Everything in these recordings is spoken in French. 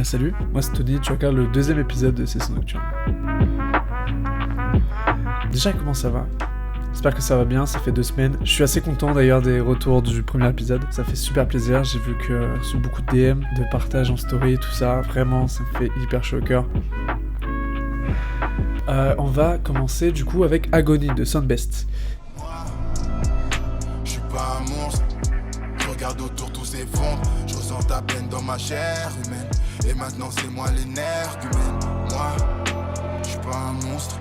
Salut, moi c'est Tony, tu regardes le deuxième épisode de Session Nocturne. Déjà, comment ça va ? J'espère que ça va bien, ça fait 2 semaines. Je suis assez content d'ailleurs des retours du premier épisode, ça fait super plaisir. J'ai vu que j'ai reçu beaucoup de DM, de partages en story, tout ça, vraiment ça me fait hyper chaud au cœur. On va commencer du coup avec Agony de Soundbest. Je suis pas un monstre, je regarde autour tous ces fonds, je ressens ta peine dans ma chair humaine. Et maintenant c'est moi les nerfs humains. Moi, je suis pas un monstre.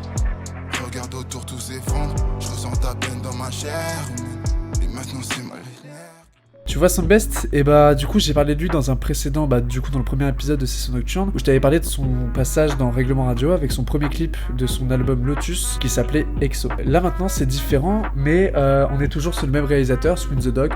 Je regarde autour tous ces fonds. Je ressens ta peine dans ma chair humaine. Et maintenant c'est moi les nerfs. Tu vois Soundbest, et du coup j'ai parlé de lui dans un précédent, du coup dans le premier épisode de Session Nocturne, où je t'avais parlé de son passage dans Règlement Radio avec son premier clip de son album Lotus qui s'appelait EXO. Là maintenant c'est différent, mais on est toujours sur le même réalisateur, Swin the Dog,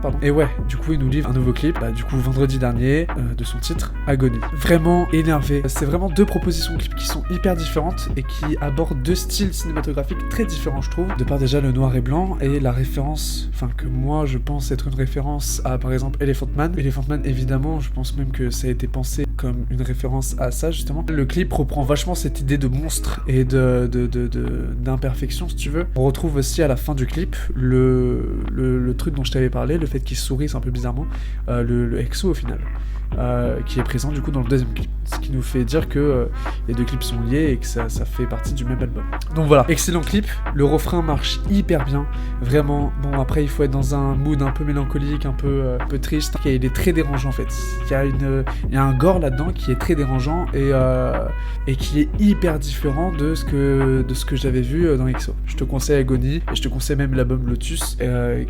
pardon. Et ouais, du coup il nous livre un nouveau clip, du coup vendredi dernier, de son titre Agony. Vraiment énervé. C'est vraiment 2 propositions de clips qui sont hyper différentes et qui abordent 2 styles cinématographiques très différents je trouve. De part déjà le noir et blanc et la référence, que moi je pense être une référence à par exemple Elephant Man. Elephant Man évidemment, je pense même que ça a été pensé comme une référence à ça justement. Le clip reprend vachement cette idée de monstre et d'imperfection si tu veux. On retrouve aussi à la fin du clip le truc dont je t'avais parlé, le fait qu'il sourit un peu bizarrement, le EXO au final. Qui est présent du coup dans le deuxième clip, ce qui nous fait dire que les 2 clips sont liés et que ça fait partie du même album. Donc voilà, excellent clip, le refrain marche hyper bien, vraiment. Bon après il faut être dans un mood un peu mélancolique, un peu triste, et il est très dérangeant en fait. Il y a un gore là-dedans qui est très dérangeant et qui est hyper différent de ce que j'avais vu dans EXO. Je te conseille Agony et je te conseille même l'album Lotus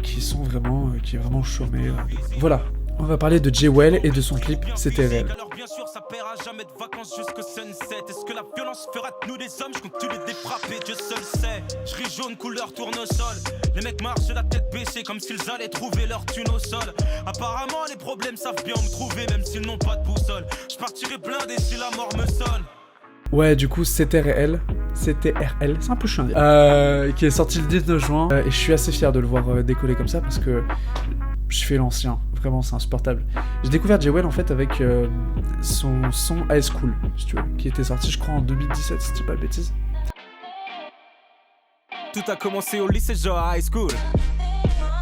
qui est vraiment chômé. Voilà. On va parler de Jewel et de son clip C'était réel. Alors bien sûr ça paiera jamais de vacances jusqu'au sunset. Est-ce que la violence fera de nous des hommes? Je continue de défrapper, Dieu seul sait. Je ris jaune couleur tournesol. Les mecs marchent la tête baissée comme s'ils allaient trouver leur thune au sol. Apparemment les problèmes savent bien me trouver même s'ils n'ont pas de boussole. Je partirai blindé si la mort me sonne. Ouais, du coup, c'était RL, c'est un peu chiant, qui est sorti le 19 juin, et je suis assez fier de le voir décoller comme ça, parce que je fais l'ancien, vraiment, c'est insupportable. J'ai découvert Jewel, en fait, avec son son High School, si tu veux, qui était sorti, je crois, en 2017, si je dis pas de bêtises. Tout a commencé au lycée, genre à high school.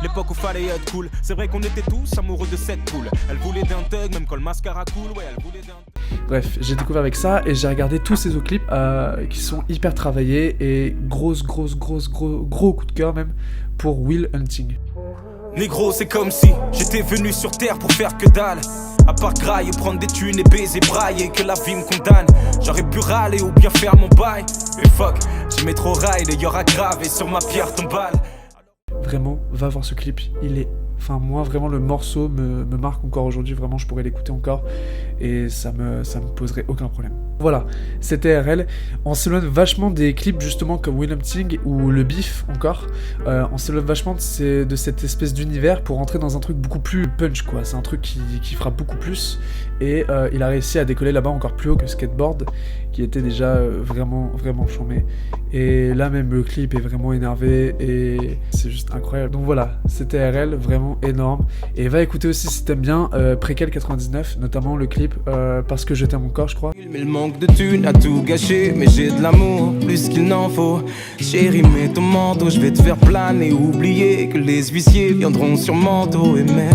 L'époque où fallait être cool. C'est vrai qu'on était tous amoureux de cette poule. Elle voulait d'un thug, même quand le mascara coule. Ouais, elle voulait d'un... Bref, j'ai découvert avec ça et j'ai regardé tous ces autres clips qui sont hyper travaillés et gros coup de cœur même pour Will Hunting. Négro, c'est comme si j'étais venu sur terre pour faire que dalle. À part grailler, prendre des thunes et baiser, brailler, que la vie me condamne. J'aurais pu râler ou bien faire mon bail. Mais fuck, j'aimais trop rail et y'aura grave et sur ma pierre tombale. Vraiment, va voir ce clip, il est... moi, vraiment, le morceau me marque encore aujourd'hui, vraiment, je pourrais l'écouter encore, et ça me poserait aucun problème. Voilà, c'était RL. On s'éloigne vachement des clips, justement, comme Will Hunting ou Le Beef, encore. On s'éloigne vachement de cette espèce d'univers pour rentrer dans un truc beaucoup plus punch, quoi. C'est un truc qui frappe beaucoup plus, et il a réussi à décoller là-bas encore plus haut que Skateboard, qui était déjà vraiment chambé. Et là, même, le clip est vraiment énervé, et c'est juste incroyable. Donc voilà, c'était RL, vraiment énorme. Et va écouter aussi si t'aimes bien Préquel 99, notamment le clip Parce que je t'aime encore, je crois. Mais le manque de thunes a tout gâché, mais j'ai de l'amour plus qu'il n'en faut. Chérie, mets ton manteau, je vais te faire planer. Oublier que les huissiers viendront sur manteau et mer.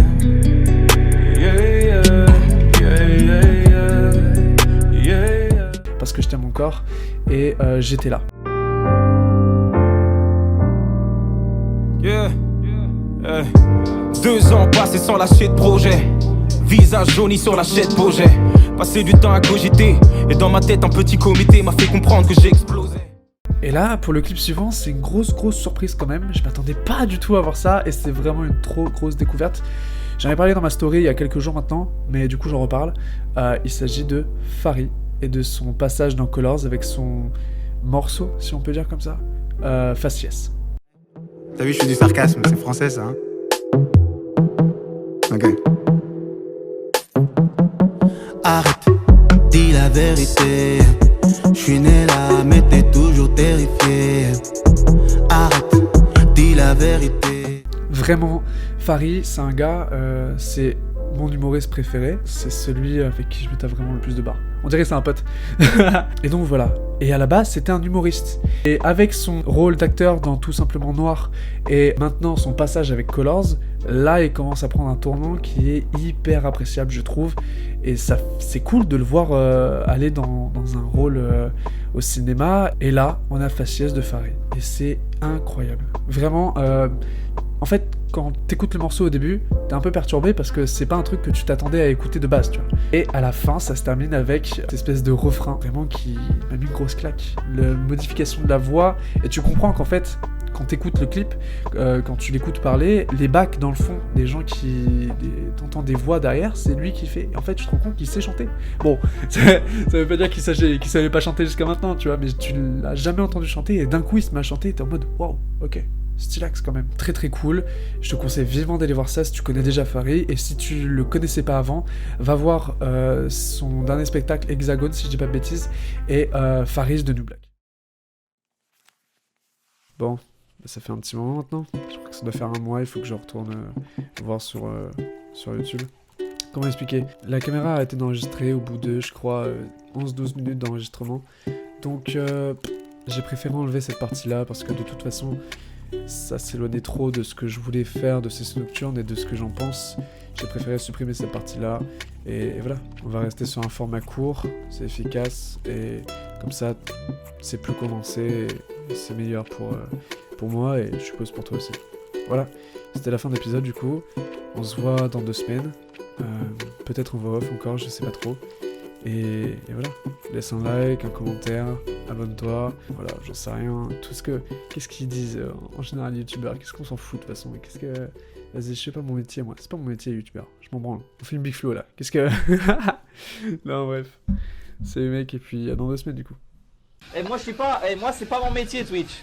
Parce que je t'aime encore, et j'étais là. Yeah. 2 ans passés sans lâcher de projet. Visage jauni sur la chaîne projet. Passer du temps à cogiter. Et dans ma tête un petit comité m'a fait comprendre que j'ai explosé. Et là, pour le clip suivant, c'est une grosse surprise quand même. Je m'attendais pas du tout à voir ça, et c'est vraiment une trop grosse découverte. J'en ai parlé dans ma story il y a quelques jours maintenant, mais du coup j'en reparle. Il s'agit de Fari et de son passage dans Colors avec son morceau, si on peut dire comme ça, Faciès. T'as vu, je fais du sarcasme, c'est français ça, hein? Ok. Arrête, dis la vérité. J'suis né là, mais t'es toujours terrifié. Arrête, dis la vérité. Vraiment, Fari, c'est un gars, c'est mon humoriste préféré. C'est celui avec qui je me tape vraiment le plus de barres. On dirait que c'est un pote. Et donc voilà. Et à la base, c'était un humoriste. Et avec son rôle d'acteur dans Tout Simplement Noir et maintenant son passage avec Colors, là, il commence à prendre un tournant qui est hyper appréciable, je trouve. Et ça, c'est cool de le voir aller dans un rôle au cinéma. Et là, on a Faciès de Fari. Et c'est incroyable. Vraiment, en fait, quand t'écoutes le morceau au début, t'es un peu perturbé parce que c'est pas un truc que tu t'attendais à écouter de base, tu vois. Et à la fin, ça se termine avec cette espèce de refrain, vraiment qui m'a mis une grosse claque. La modification de la voix, et tu comprends qu'en fait, quand t'écoutes le clip, quand tu l'écoutes parler, les backs dans le fond, des gens t'entends des voix derrière, c'est lui qui fait. Et en fait, tu te rends compte qu'il sait chanter. Bon, ça veut pas dire qu'il savait pas chanter jusqu'à maintenant, tu vois, mais tu l'as jamais entendu chanter, et d'un coup, il se met à chanter, et t'es en mode, wow, ok. Stylax quand même, très très cool. Je te conseille vivement d'aller voir ça si tu connais déjà Fari, et si tu le connaissais pas avant, va voir son dernier spectacle Hexagone si je dis pas de bêtises, et Faris de New Black. Bon, ça fait un petit moment maintenant, je crois que ça doit faire un mois, il faut que je retourne voir sur YouTube. Comment expliquer? La caméra a arrêté d'enregistrer au bout de, je crois, 11-12 minutes d'enregistrement, donc j'ai préféré enlever cette partie-là, parce que de toute façon, ça s'éloignait trop de ce que je voulais faire de Session Nocturne et de ce que j'en pense. J'ai préféré supprimer cette partie-là. Et voilà, on va rester sur un format court, c'est efficace, et comme ça, c'est plus condensé, et c'est meilleur pour moi, et je suppose pour toi aussi. Voilà, c'était la fin de l'épisode du coup. On se voit dans 2 semaines. Peut-être en voix off encore, je sais pas trop. Et voilà, laisse un like, un commentaire, abonne-toi, voilà, j'en sais rien, qu'est-ce qu'ils disent en général les youtubeurs, qu'est-ce qu'on s'en fout de toute façon, vas-y, je sais pas mon métier moi, c'est pas mon métier youtubeur, je m'en branle, on fait une big flow là, non bref, c'est les mecs et puis à dans 2 semaines du coup. Et moi c'est pas mon métier Twitch.